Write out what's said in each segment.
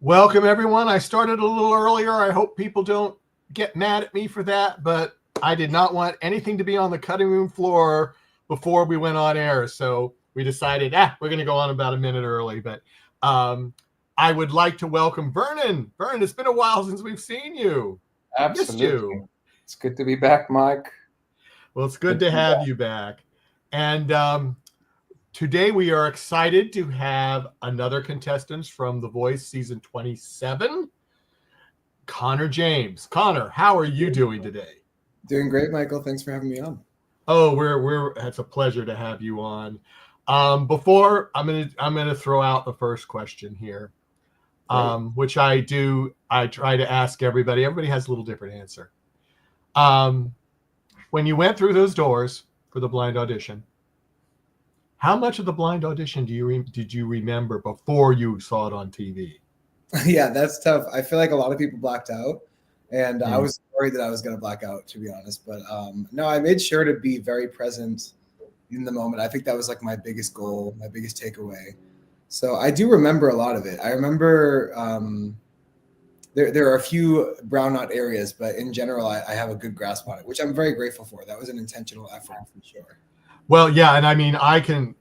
Welcome, everyone. I started a little earlier. I hope people don't get mad at me for that, but I did not want anything to be on the cutting room floor before we went on air. So we decided, we're going to go on about a minute early. But I would like to welcome Vernon. Vernon, it's been a while since we've seen you. Absolutely. Missed you. It's good to be back, Mike. Well, it's good to have you back. And today we are excited to have another contestant from The Voice season 27, Conor James. Conor, how are you doing today? Doing great, Michael. Thanks for having me on. Oh, it's a pleasure to have you on. Before I'm gonna throw out the first question here, which I try to ask everybody. Everybody has a little different answer. When you went through those doors for the blind audition, how much of the blind audition did you remember before you saw it on TV? Yeah, that's tough. I feel like a lot of people blacked out, and I was worried that I was going to black out, to be honest. But no, I made sure to be very present in the moment. I think that was like my biggest goal, my biggest takeaway. So I do remember a lot of it. I remember there are a few brown out areas, but in general, I have a good grasp on it, which I'm very grateful for. That was an intentional effort for sure. Well, yeah, and I mean, I can't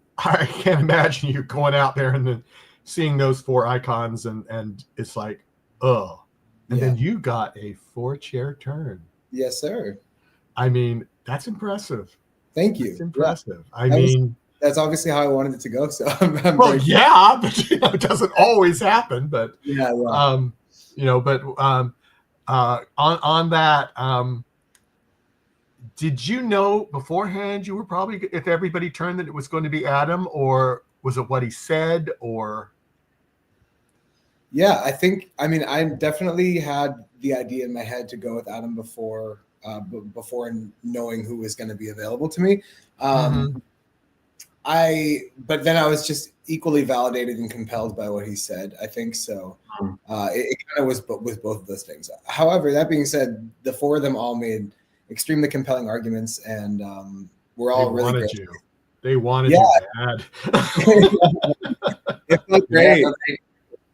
imagine you going out there and then seeing those four icons, and it's like, and then you got a 4-chair turn. Yes, sir. I mean, that's impressive. Thank you. That's impressive. Yeah. That's obviously how I wanted it to go. So but it doesn't always happen. But on that. Did you know beforehand you were probably, if everybody turned, that it was going to be Adam, or was it what he said, or? Yeah, I definitely had the idea in my head to go with Adam before knowing who was going to be available to me. But then I was just equally validated and compelled by what he said. I think so. It kind of was with both of those things. However, that being said, the four of them all made extremely compelling arguments, and we're all really great. They wanted you bad. It felt great. Yeah,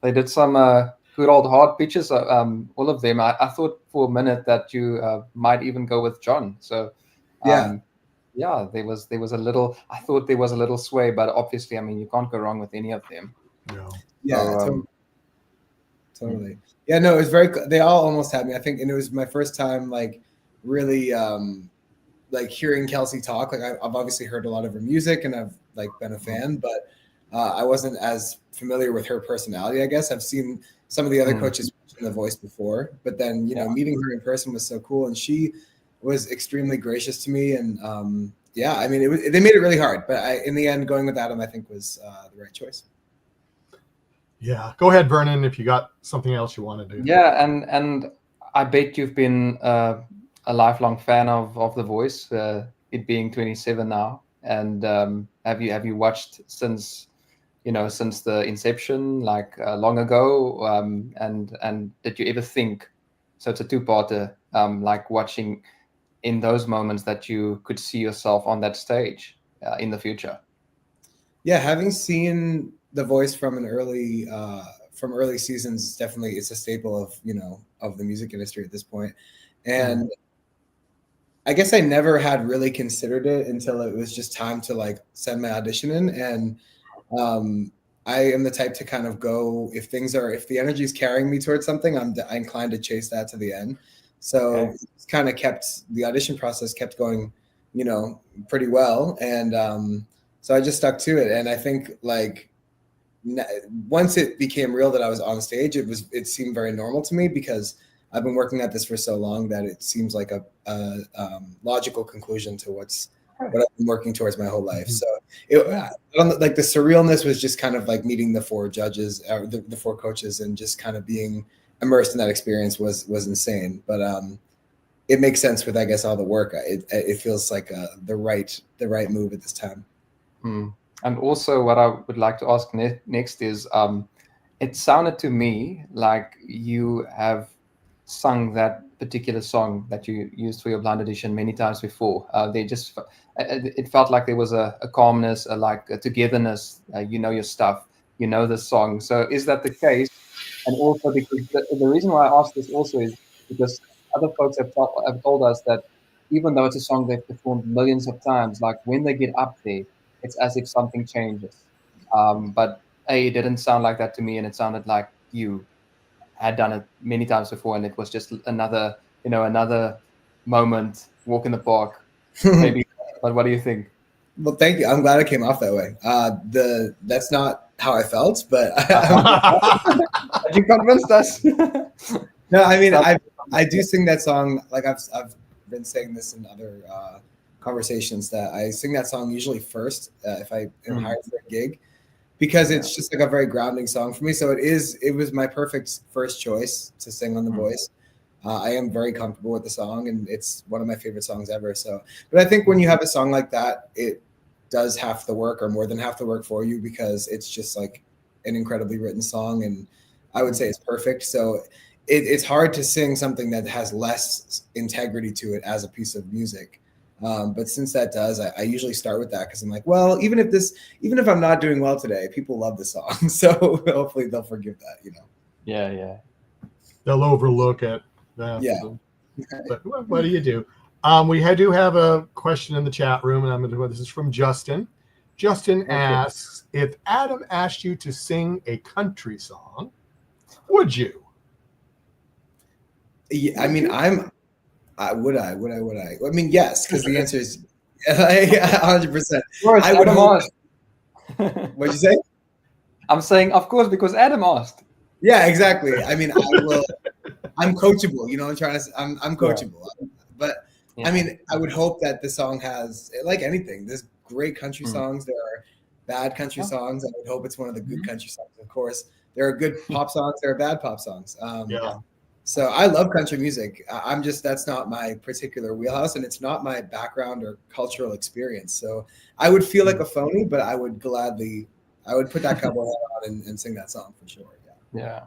they did some good old hard pitches, all of them. I thought for a minute that you might even go with John. So there was a little. I thought there was a little sway, but obviously, I mean, you can't go wrong with any of them. No. Yeah. Totally. Yeah. No, it was very. They all almost had me. I think, and it was my first time really hearing Kelsey talk. Like I've obviously heard a lot of her music and I've been a fan, but I wasn't as familiar with her personality. I guess I've seen some of the other coaches in The Voice before, but then meeting her in person was so cool, and she was extremely gracious to me. And they made it really hard, but in the end, going with Adam, I think was the right choice. Yeah, go ahead, Vernon, if you got something else you want to do. Yeah, and I bet you've been a lifelong fan of The Voice, it being 27 now. And have you watched since the inception, long ago? And did you ever think? So it's a two-parter. Watching in those moments that you could see yourself on that stage in the future. Yeah, having seen The Voice from early seasons, definitely it's a staple of the music industry at this point. And I guess I never had really considered it until it was just time to send my audition in. And I am the type to kind of go, if the energy is carrying me towards something, I'm inclined to chase that to the end. So it's kind of the audition process kept going, pretty well. And so I just stuck to it. And I think once it became real that I was on stage, it seemed very normal to me, because I've been working at this for so long that it seems like a logical conclusion to what I've been working towards my whole life. So the surrealness was just kind of meeting the four judges, the four coaches, and just kind of being immersed in that experience was insane. But it makes sense with, I guess, all the work. It feels like the right move at this time. And also, what I would like to ask next is, it sounded to me like you have sung that particular song that you used for your blind audition many times before. It felt like there was a calmness, a togetherness. You know your stuff. You know the song. So is that the case? And also because the reason why I asked this also is because other folks have told us that even though it's a song they've performed millions of times, like when they get up there, it's as if something changes. But it didn't sound like that to me, and it sounded like you had done it many times before, and it was just another moment, walk in the park, maybe. But what do you think? Well, thank you. I'm glad it came off that way. That's not how I felt, but You convinced us. no, I mean, I do sing that song. Like I've been saying this in other conversations, that I sing that song usually first if I am hired for a gig, because it's just like a very grounding song for me. So it was my perfect first choice to sing on The Voice. I am very comfortable with the song, and it's one of my favorite songs ever. So, but I think when you have a song like that, it does half the work, or more than half the work for you, because it's just like an incredibly written song, and I would say it's perfect. So it's hard to sing something that has less integrity to it as a piece of music. But since that does, I usually start with that, because I'm like, well, even if I'm not doing well today, people love the song. So hopefully they'll forgive that, Yeah. They'll overlook it. Yeah. But what do you do? We do have a question in the chat room, and I'm going to go. This is from Justin. Justin asks, if Adam asked you to sing a country song, would you? Yeah, I mean, would I? I mean, yes, because the answer is 100%. I would hope. What'd you say? I'm saying, of course, because Adam asked. Yeah, exactly. I mean, I will. I'm coachable. I'm trying to. I'm coachable. Yeah. But I mean, I would hope that the song has, like anything, there's great country songs. There are bad country songs. I would hope it's one of the good country songs. Of course, there are good pop songs. There are bad pop songs. So I love country music. That's not my particular wheelhouse, and it's not my background or cultural experience. So I would feel like a phony, but I would put that cowboy hat on and sing that song for sure. Yeah.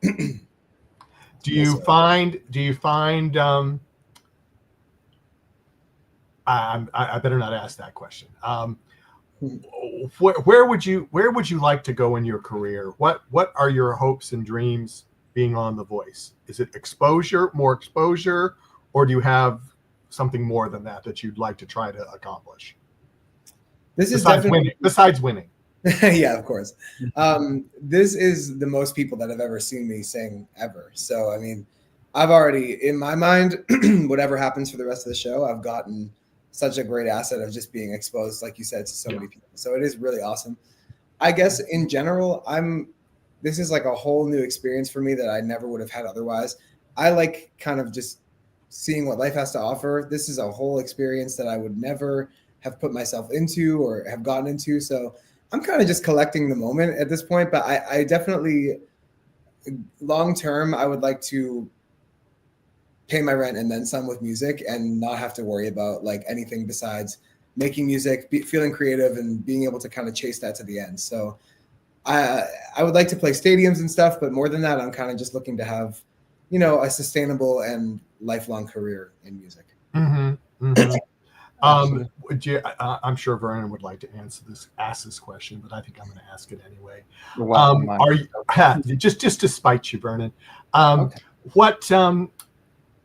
Do you find I better not ask that question. Where would you like to go in your career? What are your hopes and dreams being on The Voice? Is it more exposure, or do you have something more than that you'd like to try to accomplish? Besides winning. Yeah, of course. This is the most people that have ever seen me sing ever. So, I mean, I've already, in my mind, whatever happens for the rest of the show, I've gotten such a great asset of just being exposed, like you said, to so many people. So it is really awesome. I guess in general, this is like a whole new experience for me that I never would have had otherwise. I like kind of just seeing what life has to offer. This is a whole experience that I would never have put myself into or have gotten into. So I'm kind of just collecting the moment at this point, but I definitely, long term, I would like to pay my rent and then some with music, and not have to worry about like anything besides making music, feeling creative, and being able to kind of chase that to the end. So I would like to play stadiums and stuff, but more than that, I'm kind of just looking to have, a sustainable and lifelong career in music. Mm-hmm. Mm-hmm. I'm sure Vernon would like to ask this question, but I think I'm going to ask it anyway. Are you just to spite you, Vernon? What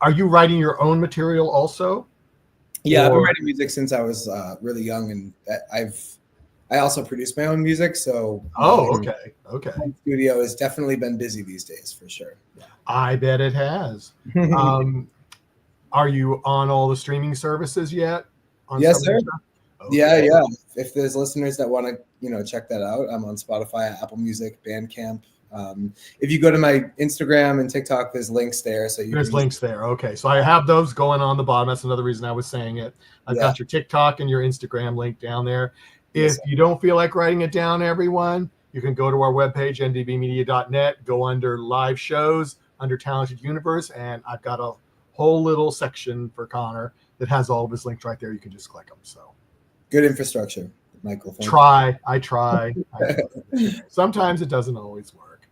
are you writing your own material also? Yeah, I've been writing music since I was really young, and I also produce my own music. So okay. My studio has definitely been busy these days for sure. Yeah. I bet it has. Are you on all the streaming services yet? Yes, sir. Okay. Yeah. If there's listeners that want to, check that out, I'm on Spotify, Apple Music, Bandcamp. If you go to my Instagram and TikTok, there's links there. So there's links there. Okay. So I have those going on the bottom. That's another reason I was saying it. I've got your TikTok and your Instagram link down there. If you don't feel like writing it down, everyone, you can go to our webpage, ndbmedia.net, go under live shows, under Talented Universe, and I've got a whole little section for Conor that has all of his links right there. You can just click them. So good infrastructure, Michael. I try. Sometimes it doesn't always work.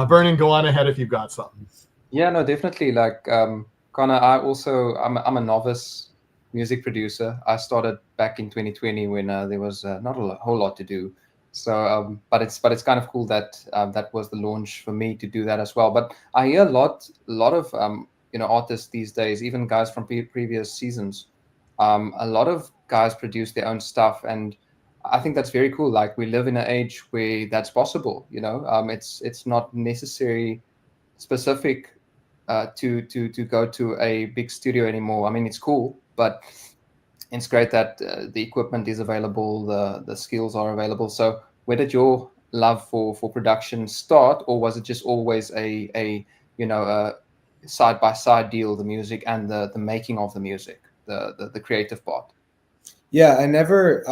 Vernon, go on ahead if you've got something. Yeah, no, definitely. Like Conor, I'm a novice music producer. I started back in 2020 when there was not a whole lot to do. So, but it's kind of cool that that was the launch for me to do that as well. But I hear a lot of artists these days, even guys from previous seasons. A lot of guys produce their own stuff, and I think that's very cool. Like we live in an age where that's possible. It's not necessary specific to go to a big studio anymore. I mean, it's cool, but it's great that the equipment is available, the skills are available. So where did your love for production start, or was it just always a side by side deal, the music and the making of the music, the creative part? Yeah, I never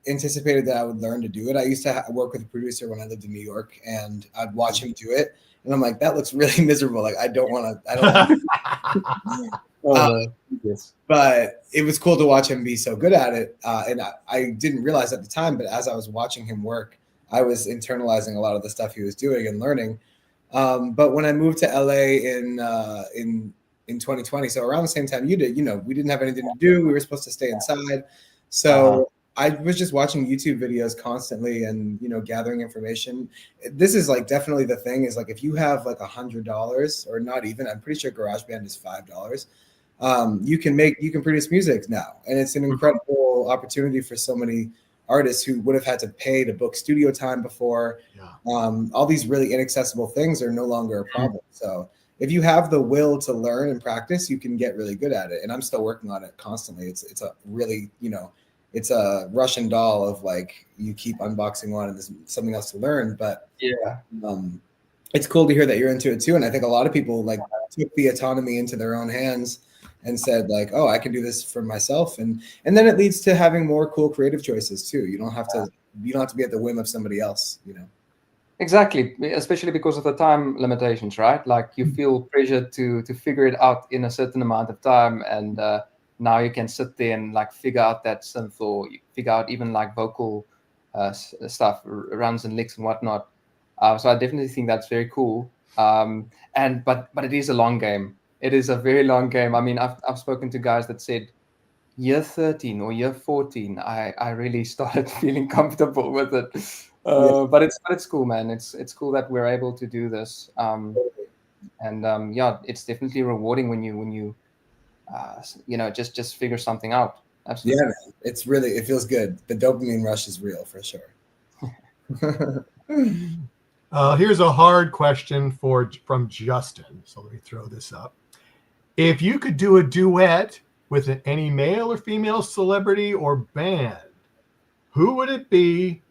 anticipated that I would learn to do it. I used to work with a producer when I lived in New York, and I'd watch him do it, and I'm like, that looks really miserable. Like I don't want to. Yes. But it was cool to watch him be so good at it, and I didn't realize at the time. But as I was watching him work, I was internalizing a lot of the stuff he was doing and learning. But when I moved to LA in 2020, so around the same time you did, we didn't have anything to do. We were supposed to stay inside, so I was just watching YouTube videos constantly and gathering information. This is like definitely the thing is like if you have like $100 or not even, I'm pretty sure GarageBand is $5. You can produce music now, and it's an incredible opportunity for so many artists who would have had to pay to book studio time before. All these really inaccessible things are no longer a problem. So if you have the will to learn and practice, you can get really good at it. And I'm still working on it constantly. It's a really, it's a Russian doll of like you keep unboxing one and there's something else to learn. But it's cool to hear that you're into it too. And I think a lot of people like took the autonomy into their own hands and said like, oh, I can do this for myself. And then it leads to having more cool creative choices too. You don't have to be at the whim of somebody else, Exactly, especially because of the time limitations, right? Like you feel pressured to figure it out in a certain amount of time, and now you can sit there and like figure out that synth, or figure out even like vocal stuff, runs and licks and whatnot. So I definitely think that's very cool. But it is a long game. It is a very long game. I mean, I've spoken to guys that said year 13 or year 14, I really started feeling comfortable with it. But it's cool, man. It's cool that we're able to do this. It's definitely rewarding when you just figure something out. Absolutely. Yeah, man. It feels good. The dopamine rush is real for sure. Here's a hard question from Justin. So let me throw this up. If you could do a duet with any male or female celebrity or band, who would it be?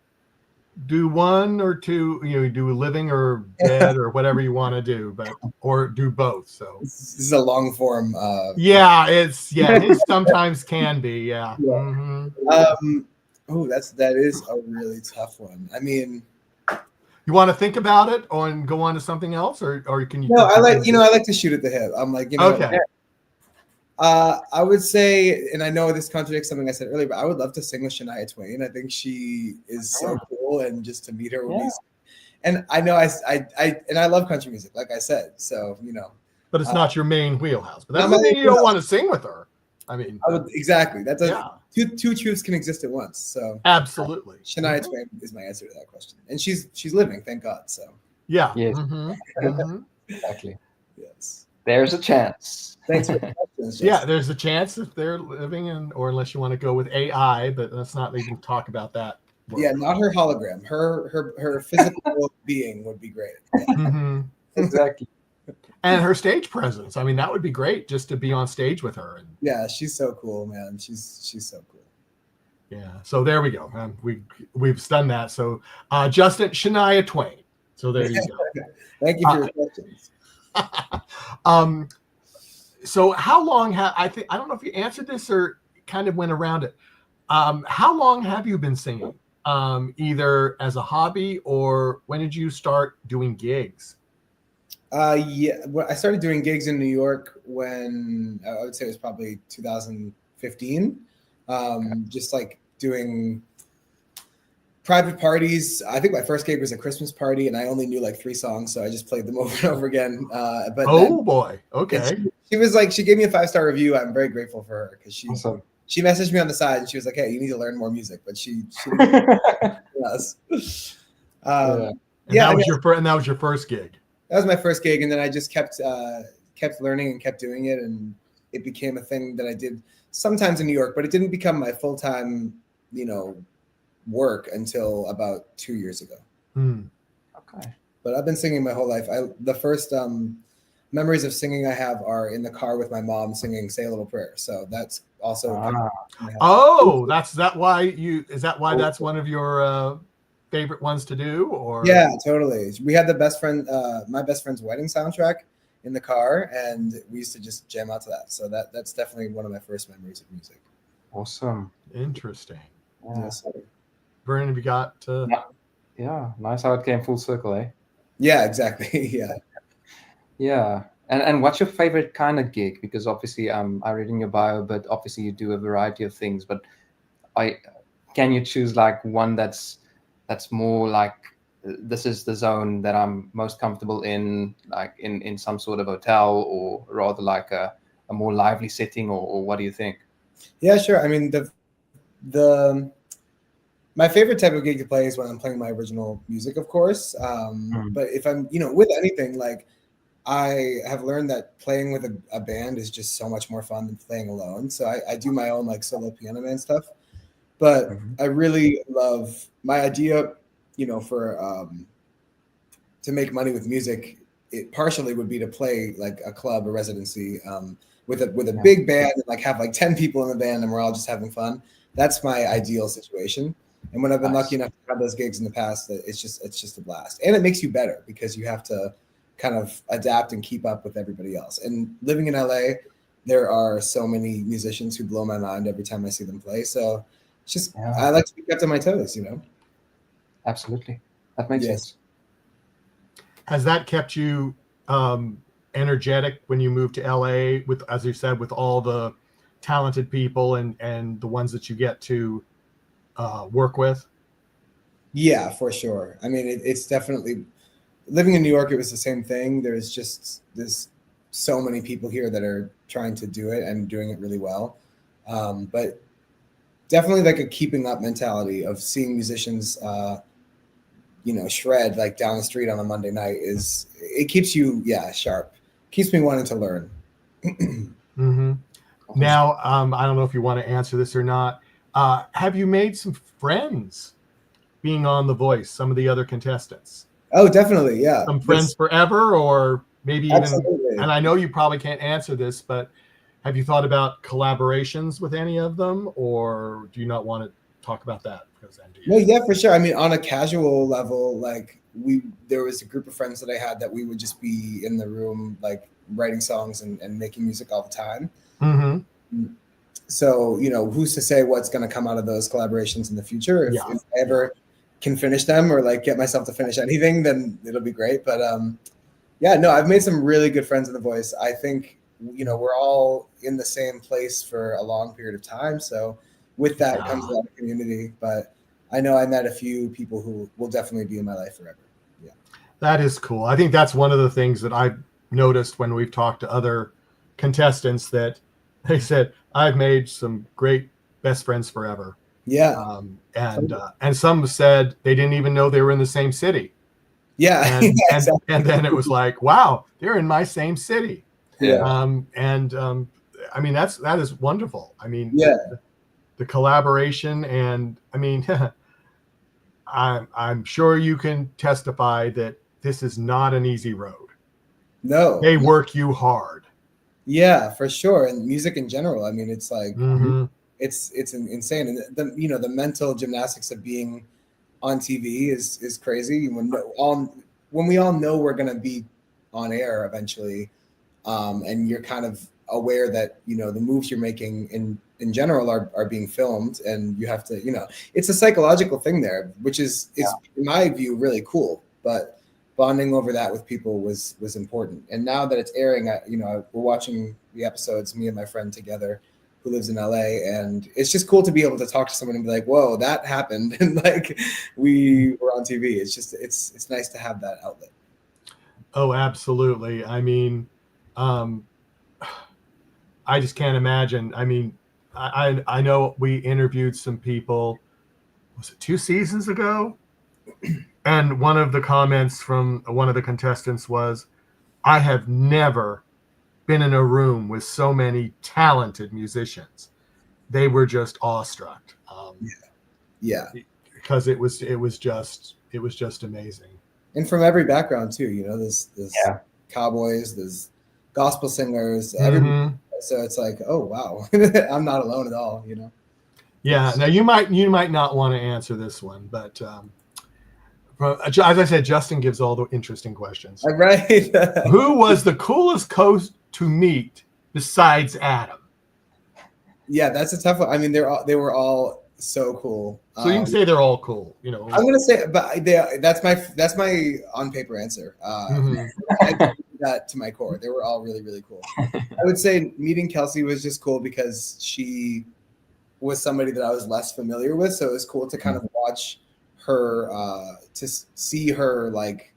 Do one or two, do living or dead or whatever you want to do, or do both. So this is a long form. It sometimes can be. Yeah. Mm-hmm. That is a really tough one. I mean, you want to think about it and go on to something else, or can you? No, I like to shoot at the hip. I'm like, okay. I would say, and I know this contradicts something I said earlier, but I would love to sing with Shania Twain. I think she is so cool, and just to meet her would be. And I know I love country music, like I said. So But it's not your main wheelhouse. But that doesn't mean you don't want to sing with her. I mean, exactly. That's two truths can exist at once. So absolutely, Shania Twain is my answer to that question, and she's living, thank God. So yeah, yes, mm-hmm. Exactly. Yes, there's a chance. Thanks for the questions. Yeah, there's a chance if they're living or unless you want to go with AI, but let's not even talk about that. World. Yeah, not her hologram. Her physical being would be great. Yeah. Mm-hmm. Exactly. And her stage presence. I mean, that would be great just to be on stage with her. Yeah, she's so cool, man. She's so cool. Yeah. So there we go. We've done that. So Justin, Shania Twain. So there you go. Thank you for your questions. So how long I don't know if you answered this or kind of went around it. How long have you been singing? Either as a hobby or when did you start doing gigs? I started doing gigs in New York when I would say it was probably 2015. Just like doing private parties. I think my first gig was a Christmas party, and I only knew like 3 songs, so I just played them over and over again. But boy, okay. She was like, she gave me a 5-star review. I'm very grateful for her because awesome. She messaged me on the side and she was like, "Hey, you need to learn more music." But she does. Yeah. And that was your first. And that was your first gig. That was my first gig, and then I just kept learning and kept doing it, and it became a thing that I did sometimes in New York, but it didn't become my full-time, work until about 2 years ago. Okay. But I've been singing my whole life. The first memories of singing I have are in the car with my mom singing "Say a Little Prayer." So that's also. That's why that's one of your favorite ones to do? Or yeah, totally. We had my best friend's wedding soundtrack in the car, and we used to just jam out to that. So that's definitely one of my first memories of music. Awesome. Interesting. Yeah. Yes. Vernon, have you got? Yeah, nice how it came full circle, eh? Yeah, exactly. Yeah. Yeah. And what's your favorite kind of gig? Because obviously, I read in your bio, but obviously you do a variety of things. But can you choose like one that's more like this is the zone that I'm most comfortable in, like in some sort of hotel, or rather like a more lively setting, or what do you think? Yeah, sure. I mean, my favorite type of gig to play is when I'm playing my original music, of course. But if I'm, with anything, like I have learned that playing with a band is just so much more fun than playing alone. So I do my own like solo piano man stuff. But I really love my idea, for to make money with music. It partially would be to play like a club or residency with a big band and like have like 10 people in the band and we're all just having fun. That's my ideal situation. And when I've been lucky enough to have those gigs in the past, it's just a blast. And it makes you better because you have to kind of adapt and keep up with everybody else. And living in LA, there are so many musicians who blow my mind every time I see them play. So it's just I like to be kept on my toes, Absolutely. That makes sense. Has that kept you energetic when you moved to LA with, as you said, with all the talented people and the ones that you get to work with? Yeah, for sure. I mean, it's definitely living in New York. It was the same thing. There's so many people here that are trying to do it and doing it really well. But definitely like a keeping up mentality of seeing musicians, shred like down the street on a Monday night it keeps you, sharp. Keeps me wanting to learn. Now, I don't know if you want to answer this or not. Have you made some friends being on The Voice, some of the other contestants? Oh, definitely. Yeah. Some friends forever, or maybe even, Absolutely. and I know you probably can't answer this, but have you thought about collaborations with any of them, or do you not want to talk about that? No, yeah, for sure. I mean, on a casual level, like there was a group of friends that I had that we would just be in the room, like writing songs and making music all the time. So, who's to say what's going to come out of those collaborations in the future? If I ever can finish them or like get myself to finish anything, then it'll be great. But I've made some really good friends in The Voice. I think, we're all in the same place for a long period of time. So with that comes a lot of community. But I know I met a few people who will definitely be in my life forever. Yeah. That is cool. I think that's one of the things that I've noticed when we've talked to other contestants, that they said, I've made some great best friends forever. Yeah. And some said they didn't even know they were in the same city. Yeah. Exactly. And then it was like, wow, they're in my same city. Yeah. I mean, that is wonderful. I mean, the collaboration, and I mean, I'm sure you can testify that this is not an easy road. No. They work you hard. Yeah, for sure. And music in general. I mean, it's like it's insane. And the mental gymnastics of being on TV is crazy. When we all know we're gonna be on air eventually, and you're kind of aware that the moves you're making in general are being filmed, and you have to it's a psychological thing there, which is in my view really cool. But bonding over that with people was important. And now that it's airing, we're watching the episodes, me and my friend together, who lives in LA, and it's just cool to be able to talk to someone and be like, whoa, that happened, and like we were on TV. It's just it's nice to have that outlet. Oh, absolutely. I mean, I just can't imagine. I mean, I know we interviewed some people was it 2 seasons ago? And one of the comments from one of the contestants was, I have never been in a room with so many talented musicians. They were just awestruck. Yeah. Because it was just amazing. And from every background too, you know, there's Yeah. cowboys, there's gospel singers, Mm-hmm. everybody. So it's like, oh wow, I'm not alone at all, you know. Yeah. Now you might not want to answer this one, but as I said, Justin gives all the interesting questions. Right. Who was the coolest coach to meet besides Adam? Yeah, that's a tough one. I mean, they were all so cool. So you can say they're all cool, you know. I'm gonna say, but that's my on paper answer. Mhm. I do that to my core. They were all really, really cool. I would say meeting Kelsey was just cool because she was somebody that I was less familiar with, so it was cool to kind of watch her, to see her like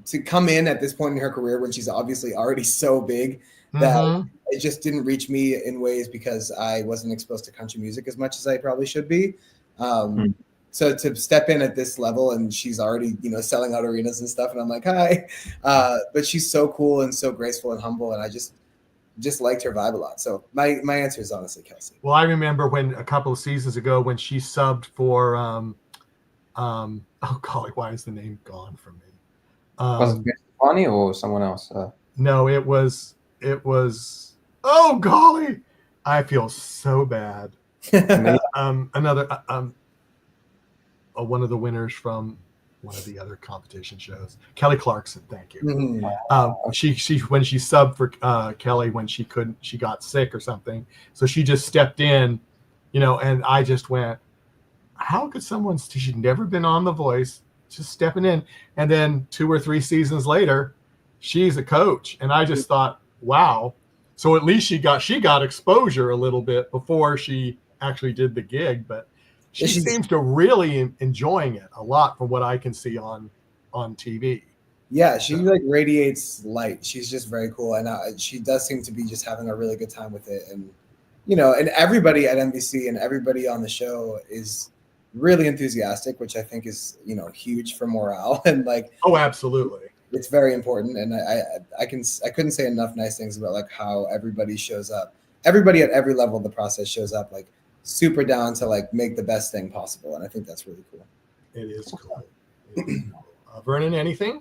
to come in at this point in her career when she's obviously already so big that Mhm. it just didn't reach me in ways because I wasn't exposed to country music as much as I probably should be. So to step in at this level and she's already, you know, selling out arenas and stuff, and I'm like, hi, but she's so cool and so graceful and humble, and I just liked her vibe a lot. So my answer is honestly Kelsey. Well, I remember when a couple of seasons ago when she subbed for oh golly, why is the name gone from me? Was it Stefani or someone else? No, it was oh golly, I feel so bad. Another one of the winners from one of the other competition shows, Kelly Clarkson. Thank you. Mm-hmm. She when she subbed for Kelly when she got sick or something, so she just stepped in, you know, and I just went, how could someone? She'd never been on The Voice, just stepping in, and then 2 or 3 seasons later, she's a coach, and I just thought, wow. So at least she got exposure a little bit before she actually did the gig, but she seems to really enjoying it a lot from what I can see on TV. Yeah, she like radiates light. She's just very cool, and she does seem to be just having a really good time with it. And you know, and everybody at NBC and everybody on the show is really enthusiastic, which I think is, you know, huge for morale. And like, oh, absolutely, it's very important. And I couldn't say enough nice things about like how everybody shows up. Everybody at every level of the process shows up like super down to like make the best thing possible, and I think that's really cool. It is cool. Vernon, anything?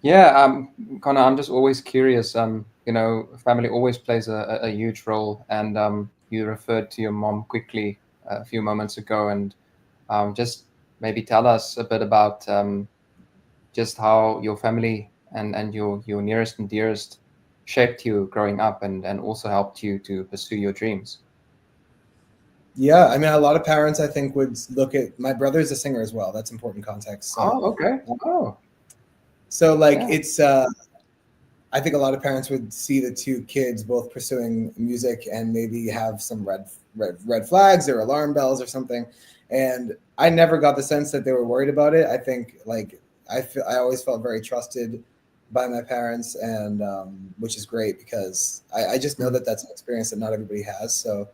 Yeah, Connor, I'm just always curious. You know, family always plays a huge role, and you referred to your mom quickly a few moments ago, and just maybe tell us a bit about just how your family and your nearest and dearest shaped you growing up, and also helped you to pursue your dreams. Yeah, I mean, a lot of parents, I think, would look at my brother's a singer as well. That's important context. So, oh, okay. Oh, so like yeah. it's I think a lot of parents would see the two kids both pursuing music and maybe have some red flags or alarm bells or something. And I never got the sense that they were worried about it. I think like I always felt very trusted by my parents, and which is great because I just know that that's an experience that not everybody has. So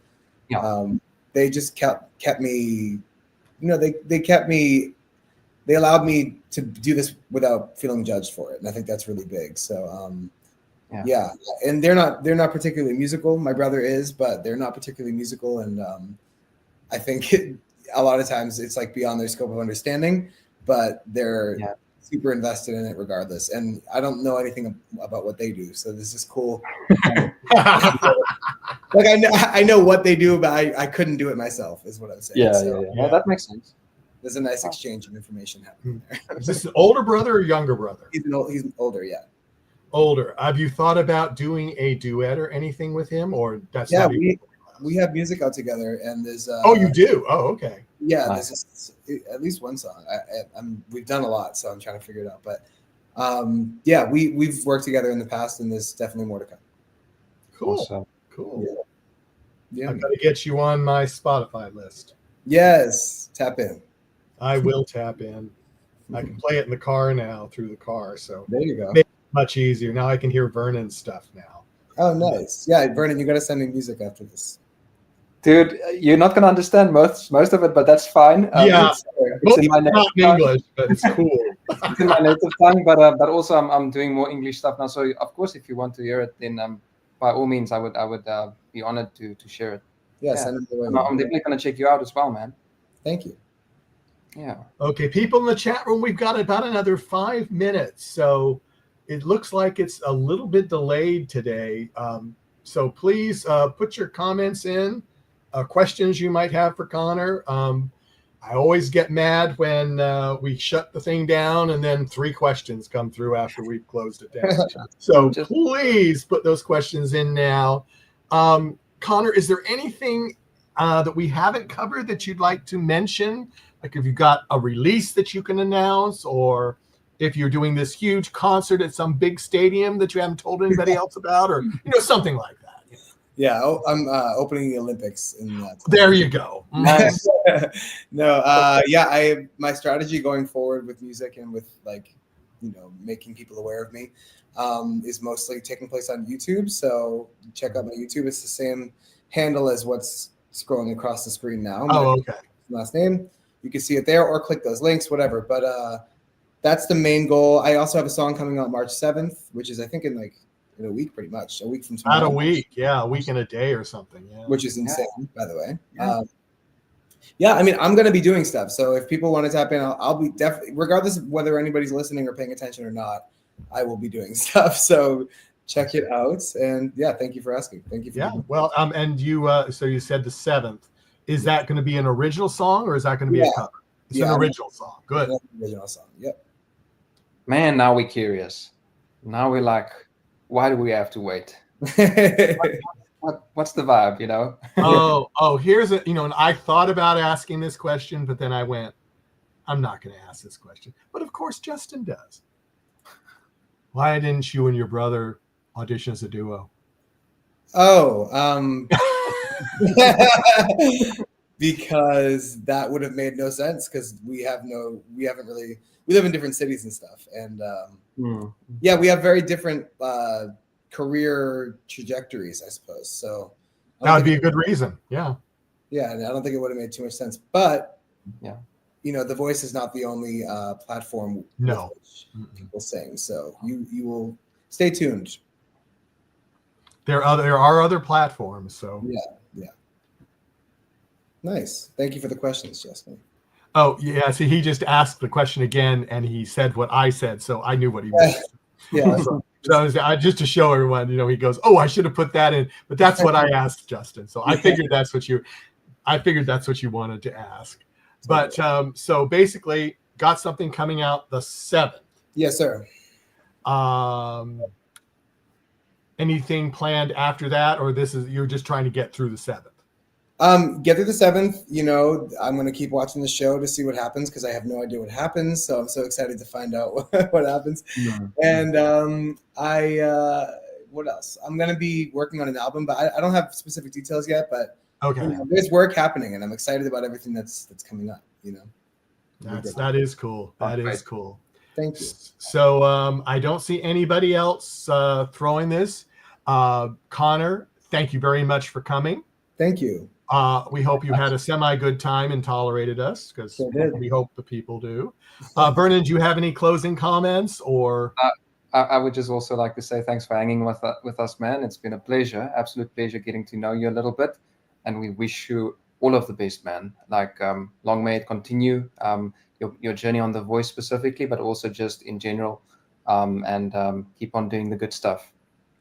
Yeah. they just kept me, you know, they allowed me to do this without feeling judged for it. And I think that's really big. So yeah. And they're not particularly musical. My brother is, but they're not particularly musical. And I think a lot of times it's like beyond their scope of understanding, but they're super invested in it regardless. And I don't know anything about what they do. So this is cool. Like I know what they do, but I couldn't do it myself is what I'm saying. Yeah. That makes sense. There's a nice exchange of information happening there. Is this an older brother or younger brother? He's older, yeah. Older. Have you thought about doing a duet or anything with him, or that's yeah? Not we have music out together, and there's. Oh, you do? Oh, okay. Yeah, nice. There's at least one song. We've done a lot, so I'm trying to figure it out. But yeah, we've worked together in the past, and there's definitely more to come. Cool. Awesome. Cool. Yeah. I'm gonna get you on my Spotify list. Yes, tap in. I will tap in. I can play it in the car now through the car, so there you go. Much easier now. I can hear Vernon's stuff now. Oh, nice. Yeah, Vernon, you got to send me music after this. Dude, you're not gonna understand most of it, but that's fine. Yeah. It's in my Not native in tongue. English, but it's cool. It's in my native tongue, but also I'm doing more English stuff now. So of course, if you want to hear it, then by all means, I would be honored to share it. Yeah, Yeah. send it away. I'm definitely gonna check you out as well, man. Thank you. Yeah. Okay, people in the chat room, we've got about another 5 minutes. So it looks like it's a little bit delayed today. So please put your comments in, questions you might have for Conor. I always get mad when we shut the thing down and then 3 questions come through after we've closed it down. So please put those questions in now. Conor, is there anything that we haven't covered that you'd like to mention? Like if you've got a release that you can announce, or if you're doing this huge concert at some big stadium that you haven't told anybody else about, or something like that. Yeah, I'm opening the Olympics in that. There you go. Nice. No, yeah, my strategy going forward with music and with making people aware of me is mostly taking place on YouTube. So check out my YouTube. It's the same handle as what's scrolling across the screen now. Oh, okay. Last name. You can see it there, or click those links, whatever. But that's the main goal. I also have a song coming out March 7th, which is I think in a week, pretty much a week from tomorrow. About a week, yeah, a week and a day or something. Yeah, which is insane, by the way. Yeah. I mean, I'm going to be doing stuff. So if people want to tap in, I'll be definitely, regardless of whether anybody's listening or paying attention or not, I will be doing stuff. So check it out. And yeah, thank you for asking. Thank you. Well, and you, so you said the 7th. Is that going to be an original song, or is that going to be a cover? It's an original song. Good. Original song. Yep. Man, now we're curious. Now we're like, why do we have to wait? What's the vibe, Oh, here's and I thought about asking this question, but then I went, I'm not going to ask this question. But of course, Justin does. Why didn't you and your brother audition as a duo? Oh, because that would have made no sense, because we live in different cities and stuff. And yeah, we have very different career trajectories, I suppose. So that would be a good reason. Yeah. Yeah. And I don't think it would have made too much sense, but yeah, The Voice is not the only platform no which people sing. So you will stay tuned. There are other platforms. So yeah. Nice. Thank you for the questions, Justin. Oh yeah. See, he just asked the question again, and he said what I said, so I knew what he meant. Yeah. So just to show everyone, he goes, "Oh, I should have put that in," but that's what I asked Justin. So I figured that's what you wanted to ask. But so basically, got something coming out the 7th. Yes, sir. Anything planned after that, or you're just trying to get through the 7th? Get through the 7th. I'm going to keep watching the show to see what happens, because I have no idea what happens. So I'm so excited to find out what happens. Mm-hmm. And what else? I'm going to be working on an album, but I don't have specific details yet. But okay, there's work happening, and I'm excited about everything that's coming up. That is cool. That is cool. Thank you. So I don't see anybody else throwing this. Conor, thank you very much for coming. Thank you. We hope you had a semi-good time and tolerated us, because we hope the people do. Vernon, do you have any closing comments? Or I would just also like to say thanks for hanging with us, man. It's been a pleasure, absolute pleasure, getting to know you a little bit, and we wish you all of the best, man. Like long may it continue, your journey on The Voice specifically, but also just in general, and keep on doing the good stuff.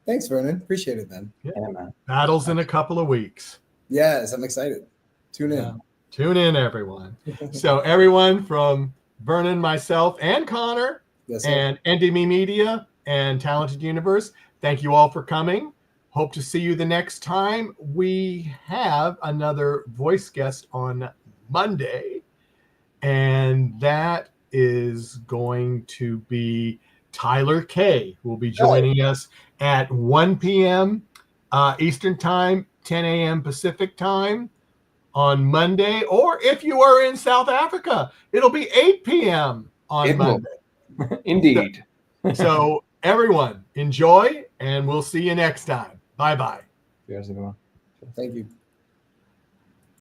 Thanks, Vernon. Appreciate it, man. Yeah, man. Battle's in a couple of weeks. Yes, I'm excited. Tune in. Yeah. Tune in, everyone. So everyone from Vernon, myself, and Conor, and NDME Media and Talented Universe, thank you all for coming. Hope to see you the next time. We have another voice guest on Monday, and that is going to be Tyler K, who will be joining us at 1 p.m. Eastern Time, 10 a.m. Pacific Time on Monday. Or if you are in South Africa, it'll be 8 p.m. on Monday. Indeed. So everyone, enjoy, and we'll see you next time. Bye-bye. Cheers, everyone. Thank you.